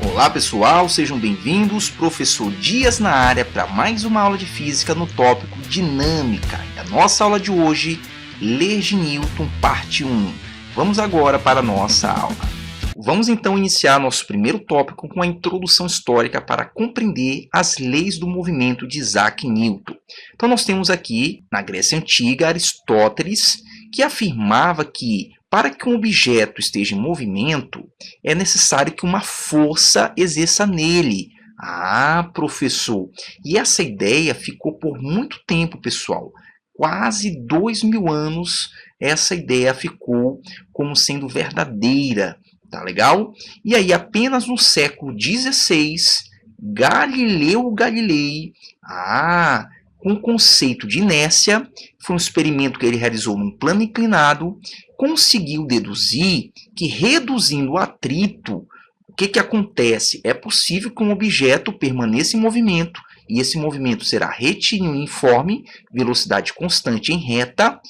Olá pessoal, sejam bem-vindos, professor Dias na área para mais uma aula de física no tópico dinâmica. E a nossa aula de hoje, Leis de Newton, parte 1. Vamos agora para a nossa aula. Vamos então iniciar nosso primeiro tópico com a introdução histórica para compreender as leis do movimento de Isaac Newton. Então nós temos aqui, na Grécia Antiga, Aristóteles, que afirmava que para que um objeto esteja em movimento, é necessário que uma força exerça nele. Ah, professor! E essa ideia ficou por muito tempo, pessoal. Quase 2000 anos, essa ideia ficou como sendo verdadeira. Tá legal? E aí, apenas no século XVI, Galileu Galilei, com o conceito de inércia, foi um experimento que ele realizou num plano inclinado, conseguiu deduzir que reduzindo o atrito, o que acontece? É possível que um objeto permaneça em movimento, e esse movimento será retilíneo uniforme, velocidade constante em reta,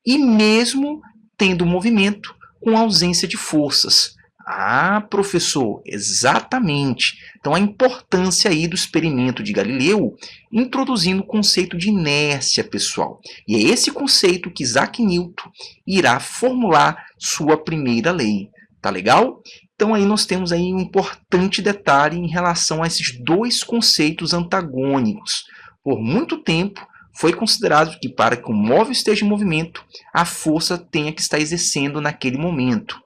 e mesmo tendo movimento com ausência de forças. Ah, professor, exatamente. Então, a importância aí do experimento de Galileu introduzindo o conceito de inércia, pessoal. E é esse conceito que Isaac Newton irá formular sua primeira lei. Tá legal? Então, aí nós temos aí um importante detalhe em relação a esses dois conceitos antagônicos. Por muito tempo, foi considerado que para que um móvel esteja em movimento, a força tenha que estar exercendo naquele momento.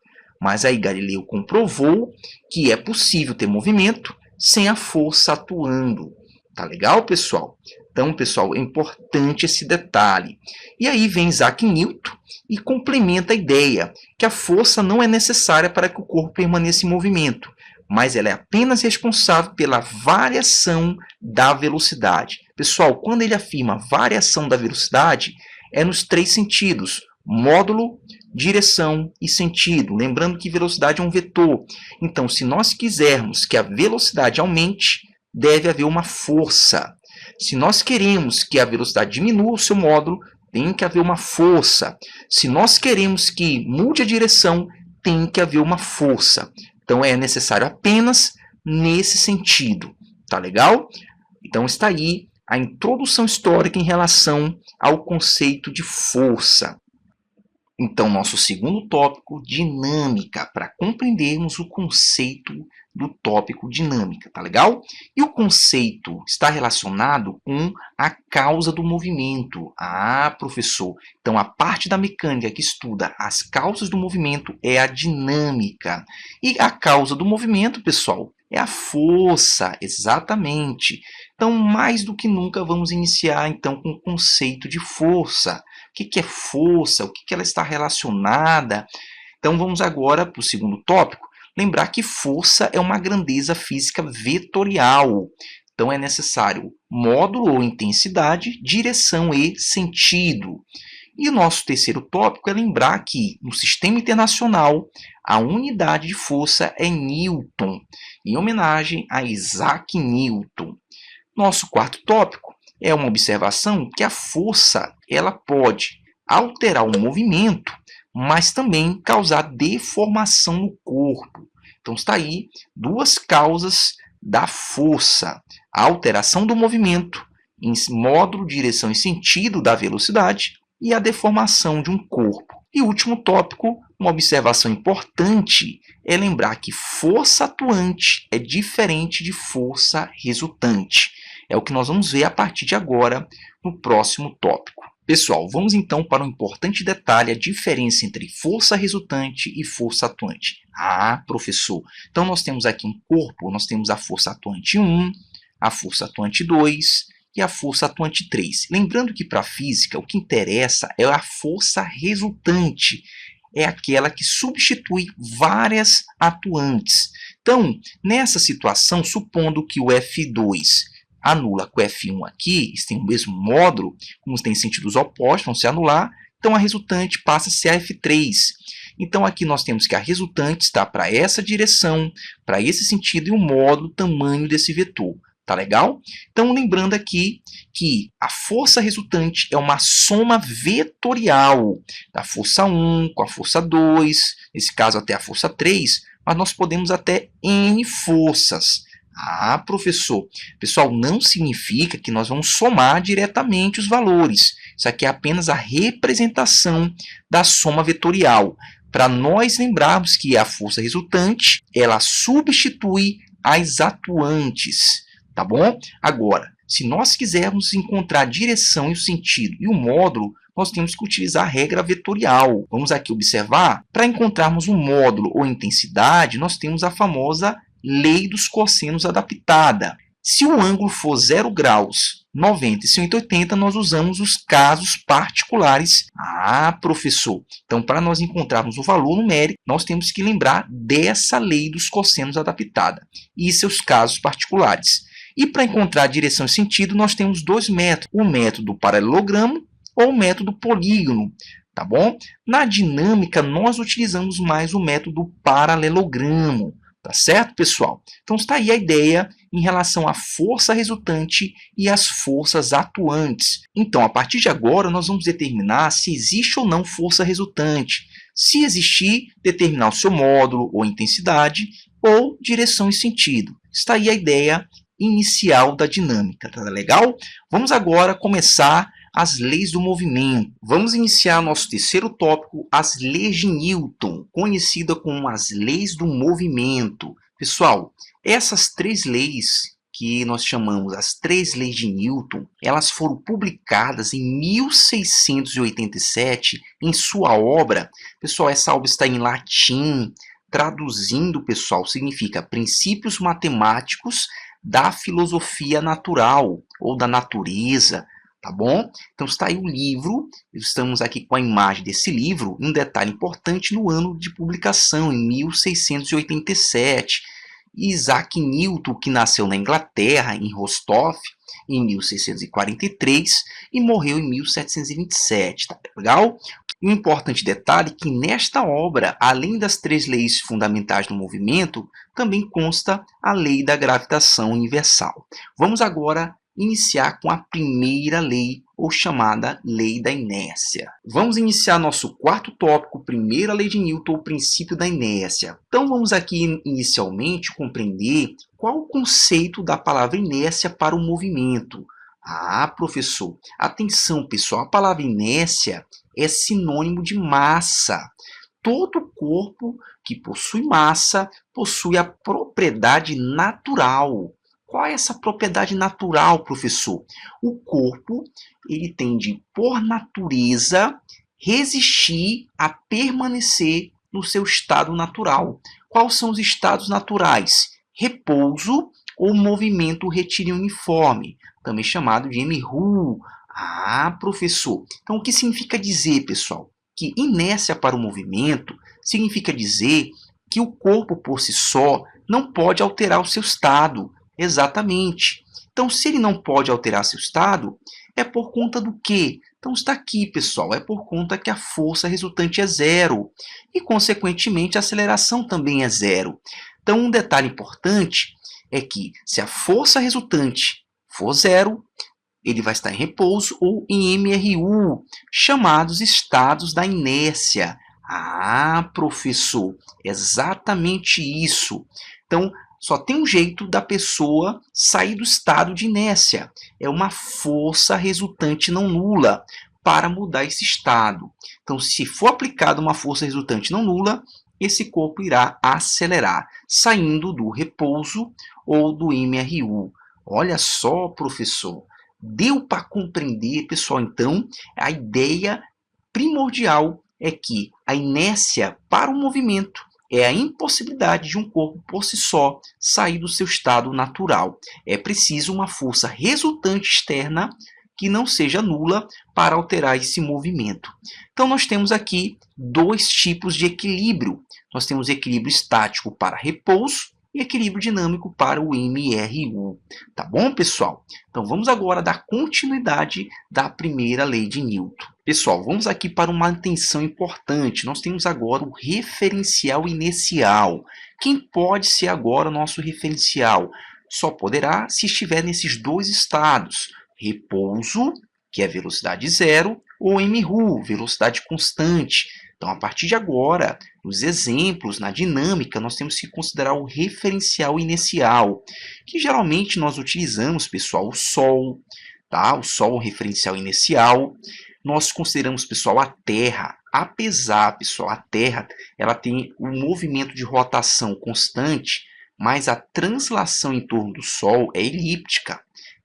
Mas aí Galileu comprovou que é possível ter movimento sem a força atuando. Tá legal, pessoal? Então, pessoal, é importante esse detalhe. E aí vem Isaac Newton e complementa a ideia que a força não é necessária para que o corpo permaneça em movimento, mas ela é apenas responsável pela variação da velocidade. Pessoal, quando ele afirma variação da velocidade, é nos três sentidos: módulo, direção e sentido. Lembrando que velocidade é um vetor. Então, se nós quisermos que a velocidade aumente, deve haver uma força. Se nós queremos que a velocidade diminua o seu módulo, tem que haver uma força. Se nós queremos que mude a direção, tem que haver uma força. Então, é necessário apenas nesse sentido. Tá legal? Então, está aí a introdução histórica em relação ao conceito de força. Então, nosso segundo tópico, dinâmica, para compreendermos o conceito do tópico dinâmica, tá legal? E o conceito está relacionado com a causa do movimento. Ah, professor, então a parte da mecânica que estuda as causas do movimento é a dinâmica. E a causa do movimento, pessoal, é a força, exatamente. Então, mais do que nunca, vamos iniciar então com o conceito de força. O que é força? O que ela está relacionada? Então, vamos agora para o segundo tópico. Lembrar que força é uma grandeza física vetorial. Então, é necessário módulo ou intensidade, direção e sentido. E o nosso terceiro tópico é lembrar que, no sistema internacional, a unidade de força é Newton, em homenagem a Isaac Newton. Nosso quarto tópico é uma observação que a força ela pode alterar o movimento, mas também causar deformação no corpo. Então está aí duas causas da força: a alteração do movimento em módulo, direção e sentido da velocidade e a deformação de um corpo. E o último tópico, uma observação importante, é lembrar que força atuante é diferente de força resultante. É o que nós vamos ver a partir de agora no próximo tópico. Pessoal, vamos então para um importante detalhe, a diferença entre força resultante e força atuante. Ah, professor, então nós temos aqui um corpo, nós temos a força atuante 1, a força atuante 2 e a força atuante 3. Lembrando que para a física o que interessa é a força resultante, é aquela que substitui várias atuantes. Então, nessa situação, supondo que o F2 anula com o F1 aqui, eles têm o mesmo módulo, como tem sentidos opostos, vão se anular, então a resultante passa a ser a F3. Então aqui nós temos que a resultante está para essa direção, para esse sentido, e o módulo, o tamanho desse vetor. Tá legal? Então lembrando aqui que a força resultante é uma soma vetorial da força 1 com a força 2, nesse caso até a força 3, mas nós podemos até N forças. Ah, professor, pessoal, não significa que nós vamos somar diretamente os valores. Isso aqui é apenas a representação da soma vetorial. Para nós lembrarmos que a força resultante, ela substitui as atuantes, tá bom? Agora, se nós quisermos encontrar a direção e o sentido e o módulo, nós temos que utilizar a regra vetorial. Vamos aqui observar, para encontrarmos um módulo ou intensidade, nós temos a famosa lei dos cossenos adaptada. Se o ângulo for 0 graus, 90 e 180, nós usamos os casos particulares. Ah, professor, então para nós encontrarmos o valor numérico, nós temos que lembrar dessa lei dos cossenos adaptada e seus casos particulares. E para encontrar a direção e sentido, nós temos dois métodos, o método paralelogramo ou o método polígono, tá bom? Na dinâmica, nós utilizamos mais o método paralelogramo. Tá certo, pessoal? Então está aí a ideia em relação à força resultante e às forças atuantes. Então, a partir de agora, nós vamos determinar se existe ou não força resultante. Se existir, determinar o seu módulo ou intensidade ou direção e sentido. Está aí a ideia inicial da dinâmica, tá legal? Vamos agora começar as leis do movimento. Vamos iniciar nosso terceiro tópico, as leis de Newton, conhecida como as leis do movimento. Pessoal, essas três leis que nós chamamos as três leis de Newton, elas foram publicadas em 1687 em sua obra. Pessoal, essa obra está em latim. Traduzindo, pessoal, significa Princípios Matemáticos da Filosofia Natural ou da Natureza. Tá bom? Então está aí o livro, estamos aqui com a imagem desse livro, um detalhe importante no ano de publicação, em 1687. Isaac Newton, que nasceu na Inglaterra, em Rostov, em 1643 e morreu em 1727, tá legal? Um importante detalhe é que nesta obra, além das três leis fundamentais do movimento, também consta a lei da gravitação universal. Vamos agora iniciar com a primeira lei, ou chamada lei da inércia. Vamos iniciar nosso quarto tópico, primeira lei de Newton, o princípio da inércia. Então vamos aqui inicialmente compreender qual o conceito da palavra inércia para o movimento. Ah, professor, atenção pessoal, a palavra inércia é sinônimo de massa. Todo corpo que possui massa possui a propriedade natural. Qual é essa propriedade natural, professor? O corpo, ele tende, por natureza, resistir a permanecer no seu estado natural. Quais são os estados naturais? Repouso ou movimento retilíneo uniforme, também chamado de MRU. Ah, professor. Então, o que significa dizer, pessoal? Que inércia para o movimento significa dizer que o corpo, por si só, não pode alterar o seu estado. Exatamente. Então, se ele não pode alterar seu estado, é por conta do quê? Então, está aqui, pessoal, é por conta que a força resultante é zero. E, consequentemente, a aceleração também é zero. Então, um detalhe importante é que, se a força resultante for zero, ele vai estar em repouso ou em MRU, chamados estados da inércia. Ah, professor, exatamente isso. Então, só tem um jeito da pessoa sair do estado de inércia. É uma força resultante não nula para mudar esse estado. Então, se for aplicada uma força resultante não nula, esse corpo irá acelerar, saindo do repouso ou do MRU. Olha só, professor, deu para compreender, pessoal? Então, a ideia primordial é que a inércia para o movimento é a impossibilidade de um corpo por si só sair do seu estado natural. É preciso uma força resultante externa que não seja nula para alterar esse movimento. Então, nós temos aqui dois tipos de equilíbrio. Nós temos equilíbrio estático para repouso e equilíbrio dinâmico para o MRU. Tá bom, pessoal? Então, vamos agora dar continuidade da primeira lei de Newton. Pessoal, vamos aqui para uma atenção importante. Nós temos agora o referencial inercial. Quem pode ser agora o nosso referencial? Só poderá se estiver nesses dois estados. Repouso, que é velocidade zero, ou MRU, velocidade constante. Então, a partir de agora, nos exemplos, na dinâmica, nós temos que considerar o referencial inicial, que geralmente nós utilizamos, pessoal, o Sol, tá? O Sol é o referencial inicial. Nós consideramos, pessoal, a Terra. Apesar, pessoal, a Terra ela tem um movimento de rotação constante, mas a translação em torno do Sol é elíptica.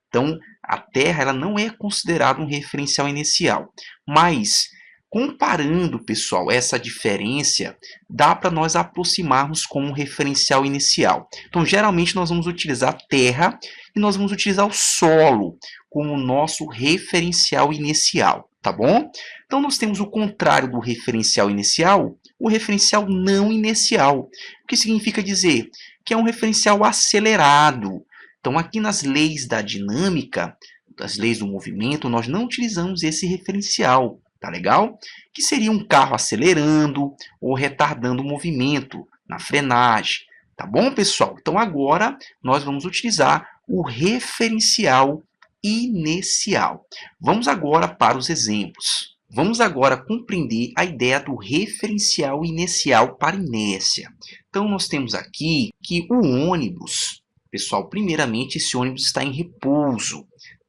Então, a Terra ela não é considerada um referencial inicial. Mas, comparando, pessoal, essa diferença, dá para nós aproximarmos como um referencial inicial. Então, geralmente, nós vamos utilizar a Terra e nós vamos utilizar o solo como nosso referencial inicial, tá bom? Então, nós temos o contrário do referencial inicial, o referencial não inicial, o que significa dizer que é um referencial acelerado. Então, aqui nas leis da dinâmica, das leis do movimento, nós não utilizamos esse referencial, tá legal? Que seria um carro acelerando ou retardando o movimento na frenagem, tá bom, pessoal? Então, agora nós vamos utilizar o referencial inicial. Vamos agora para os exemplos. Vamos agora compreender a ideia do referencial inicial para inércia. Então, nós temos aqui que o ônibus, pessoal, primeiramente, esse ônibus está em repouso,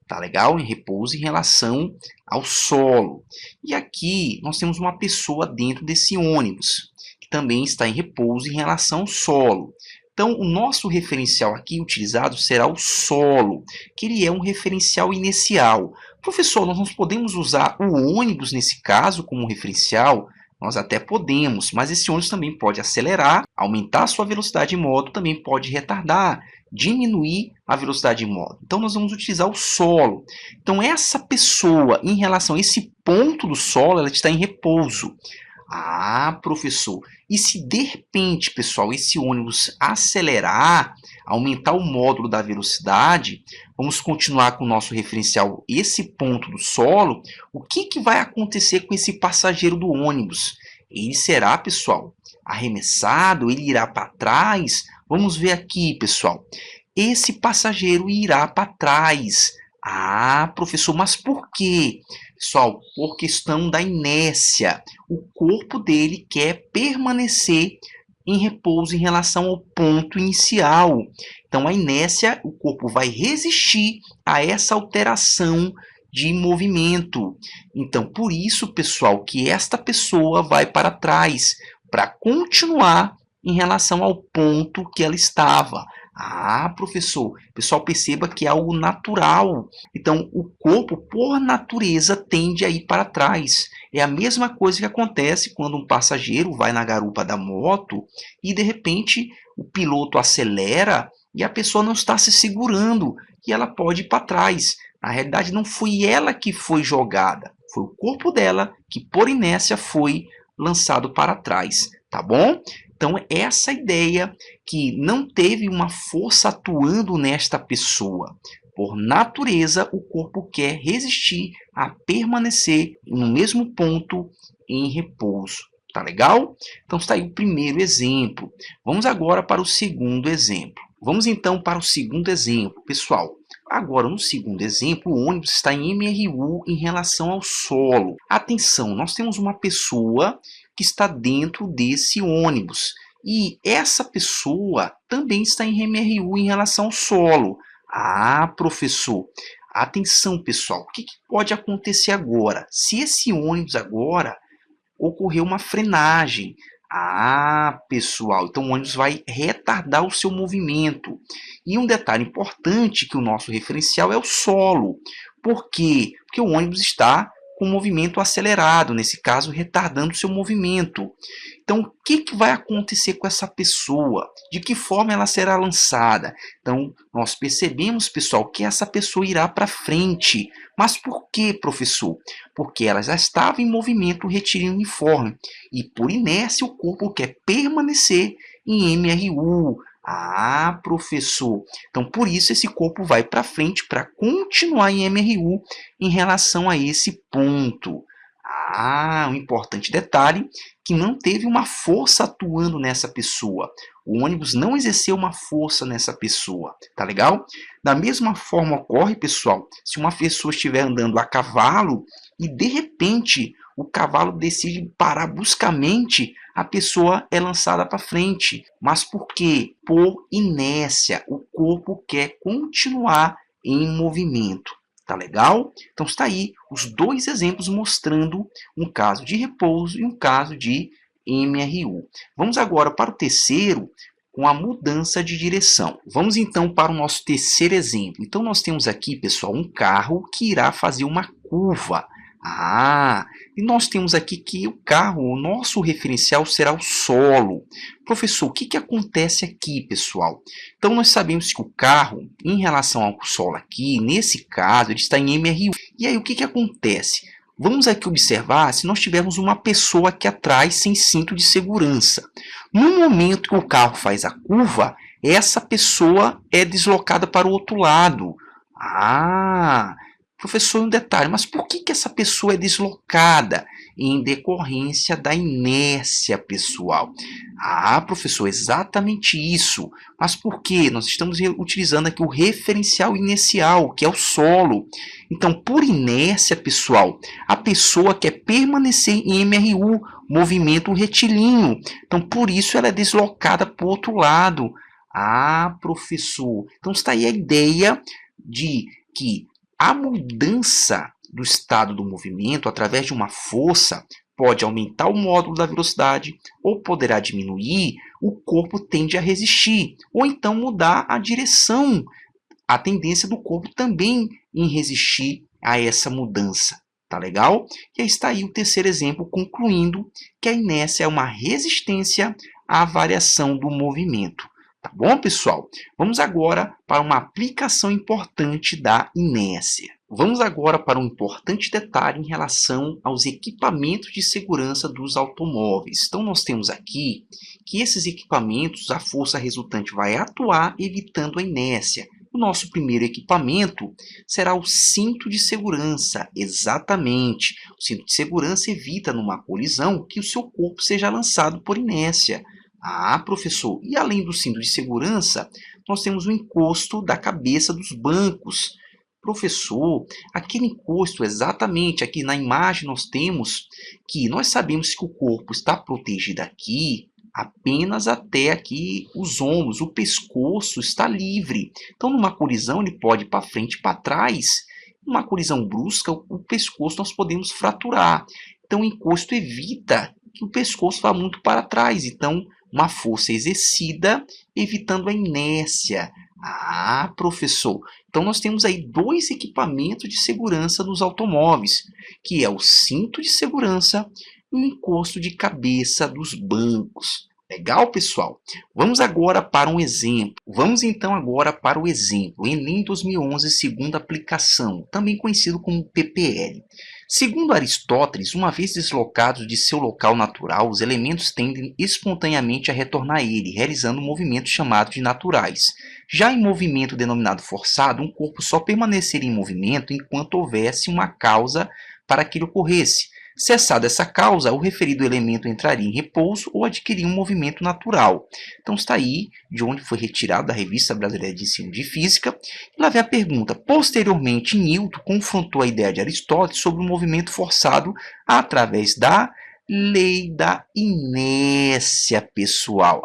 tá legal? Em repouso em relação ao solo. E aqui nós temos uma pessoa dentro desse ônibus, que também está em repouso em relação ao solo. Então, o nosso referencial aqui utilizado será o solo, que ele é um referencial inicial. Professor, nós não podemos usar o ônibus nesse caso como referencial? Nós até podemos, mas esse ônibus também pode acelerar, aumentar a sua velocidade de modo, também pode retardar, diminuir a velocidade de modo. Então, nós vamos utilizar o solo. Então, essa pessoa, em relação a esse ponto do solo, ela está em repouso. Ah, professor, e se de repente, pessoal, esse ônibus acelerar, aumentar o módulo da velocidade, vamos continuar com o nosso referencial, esse ponto do solo, o que vai acontecer com esse passageiro do ônibus? Ele será, pessoal, arremessado, ele irá para trás? Vamos ver aqui, pessoal, esse passageiro irá para trás. Ah, professor, mas por quê? Pessoal, por questão da inércia. O corpo dele quer permanecer em repouso em relação ao ponto inicial. Então, a inércia, o corpo vai resistir a essa alteração de movimento. Então, por isso, pessoal, que esta pessoa vai para trás, para continuar em relação ao ponto que ela estava. Ah, professor, pessoal, perceba que é algo natural. Então, o corpo, por natureza, tende a ir para trás. É a mesma coisa que acontece quando um passageiro vai na garupa da moto e, de repente, o piloto acelera e a pessoa não está se segurando e ela pode ir para trás. Na realidade, não foi ela que foi jogada, foi o corpo dela que, por inércia, foi lançado para trás, tá bom? Então, essa ideia que não teve uma força atuando nesta pessoa. Por natureza, o corpo quer resistir a permanecer no mesmo ponto em repouso. Tá legal? Então, está aí o primeiro exemplo. Vamos agora para o segundo exemplo. Vamos então para o segundo exemplo. Pessoal, agora no segundo exemplo, o ônibus está em MRU em relação ao solo. Atenção, nós temos uma pessoa que está dentro desse ônibus. E essa pessoa também está em MRU em relação ao solo. Ah, professor, atenção, pessoal, o que pode acontecer agora? Se esse ônibus agora ocorreu uma frenagem, ah, pessoal, então o ônibus vai retardar o seu movimento. E um detalhe importante que o nosso referencial é o solo. Por quê? Porque o ônibus está com movimento acelerado, nesse caso, retardando o seu movimento. Então, o que vai acontecer com essa pessoa? De que forma ela será lançada? Então, nós percebemos, pessoal, que essa pessoa irá para frente. Mas por quê, professor? Porque ela já estava em movimento retilíneo uniforme. E, por inércia, o corpo quer permanecer em MRU. Ah, professor. Então, por isso, esse corpo vai para frente para continuar em MRU em relação a esse ponto. Ah, um importante detalhe, que não teve uma força atuando nessa pessoa. O ônibus não exerceu uma força nessa pessoa, tá legal? Da mesma forma ocorre, pessoal, se uma pessoa estiver andando a cavalo e de repente o cavalo decide parar bruscamente, a pessoa é lançada para frente. Mas por quê? Por inércia. O corpo quer continuar em movimento. Tá legal? Então está aí os dois exemplos mostrando um caso de repouso e um caso de MRU. Vamos agora para o terceiro, com a mudança de direção. Vamos então para o nosso terceiro exemplo. Então nós temos aqui, pessoal, um carro que irá fazer uma curva. E nós temos aqui que o carro, o nosso referencial será o solo. Professor, o que acontece aqui, pessoal? Então nós sabemos que o carro, em relação ao solo aqui, nesse caso, ele está em MRU. E aí o que acontece? Vamos aqui observar se nós tivermos uma pessoa aqui atrás sem cinto de segurança. No momento que o carro faz a curva, essa pessoa é deslocada para o outro lado. Professor, um detalhe, mas por que essa pessoa é deslocada? Em decorrência da inércia, pessoal. Professor, exatamente isso. Mas por quê? Nós estamos utilizando aqui o referencial inercial, que é o solo. Então, por inércia, pessoal, a pessoa quer permanecer em MRU, movimento retilíneo. Então, por isso ela é deslocada para o outro lado. Professor, então está aí a ideia de que a mudança do estado do movimento através de uma força pode aumentar o módulo da velocidade ou poderá diminuir, o corpo tende a resistir, ou então mudar a direção, a tendência do corpo também em resistir a essa mudança. Tá legal? E aí está aí o terceiro exemplo, concluindo que a inércia é uma resistência à variação do movimento. Tá bom, pessoal? Vamos agora para uma aplicação importante da inércia. Vamos agora para um importante detalhe em relação aos equipamentos de segurança dos automóveis. Então, nós temos aqui que esses equipamentos, a força resultante vai atuar evitando a inércia. O nosso primeiro equipamento será o cinto de segurança. Exatamente. O cinto de segurança evita, numa colisão, que o seu corpo seja lançado por inércia. Professor, e além do cinto de segurança, nós temos o encosto da cabeça dos bancos. Professor, aquele encosto, exatamente, aqui na imagem nós temos que nós sabemos que o corpo está protegido aqui apenas até aqui os ombros, o pescoço está livre. Então, numa colisão, ele pode ir para frente e para trás. Numa colisão brusca, o pescoço nós podemos fraturar. Então, o encosto evita que o pescoço vá muito para trás. Então, uma força exercida, evitando a inércia. Professor, então nós temos aí dois equipamentos de segurança nos automóveis, que é o cinto de segurança e o encosto de cabeça dos bancos. Legal, pessoal? Vamos agora para um exemplo. Vamos então agora para o exemplo Enem 2011, segunda aplicação, também conhecido como PPL. Segundo Aristóteles, uma vez deslocados de seu local natural, os elementos tendem espontaneamente a retornar a ele, realizando movimentos chamados de naturais. Já em movimento denominado forçado, um corpo só permaneceria em movimento enquanto houvesse uma causa para que ele ocorresse. Cessada essa causa, o referido elemento entraria em repouso ou adquiriria um movimento natural. Então está aí de onde foi retirado da Revista Brasileira de Ensino de Física. E lá vem a pergunta. Posteriormente, Newton confrontou a ideia de Aristóteles sobre o movimento forçado através da lei da inércia, pessoal.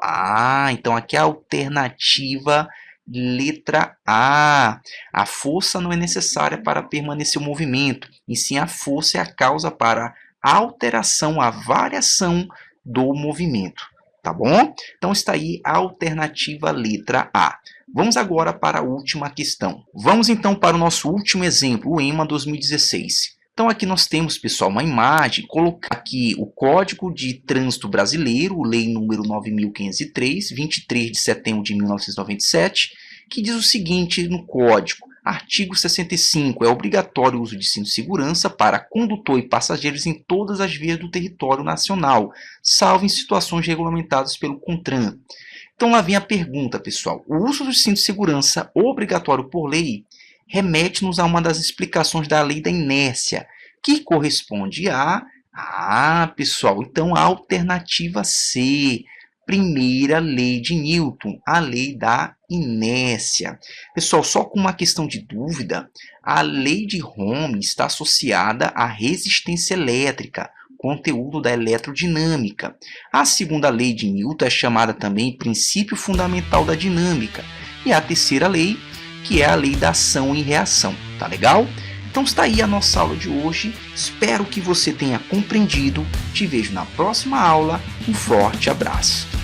Então aqui é a alternativa letra A. A força não é necessária para permanecer o movimento, e sim a força é a causa para a alteração, a variação do movimento. Tá bom? Então está aí a alternativa letra A. Vamos agora para a última questão. Vamos então para o nosso último exemplo, o EMA 2016. Então aqui nós temos, pessoal, uma imagem, colocar aqui o Código de Trânsito Brasileiro, Lei número 9.503, 23 de setembro de 1997, que diz o seguinte no Código: artigo 65, é obrigatório o uso de cinto de segurança para condutor e passageiros em todas as vias do território nacional, salvo em situações regulamentadas pelo CONTRAN. Então lá vem a pergunta, pessoal. O uso do cinto de segurança obrigatório por lei remete-nos a uma das explicações da lei da inércia, que corresponde a... pessoal, então a alternativa C, primeira lei de Newton, a lei da inércia. Pessoal, só com uma questão de dúvida, a lei de Ohm está associada à resistência elétrica, conteúdo da eletrodinâmica. A segunda lei de Newton é chamada também princípio fundamental da dinâmica. E a terceira lei, que é a lei da ação e reação. Tá legal? Então está aí a nossa aula de hoje. Espero que você tenha compreendido. Te vejo na próxima aula. Um forte abraço.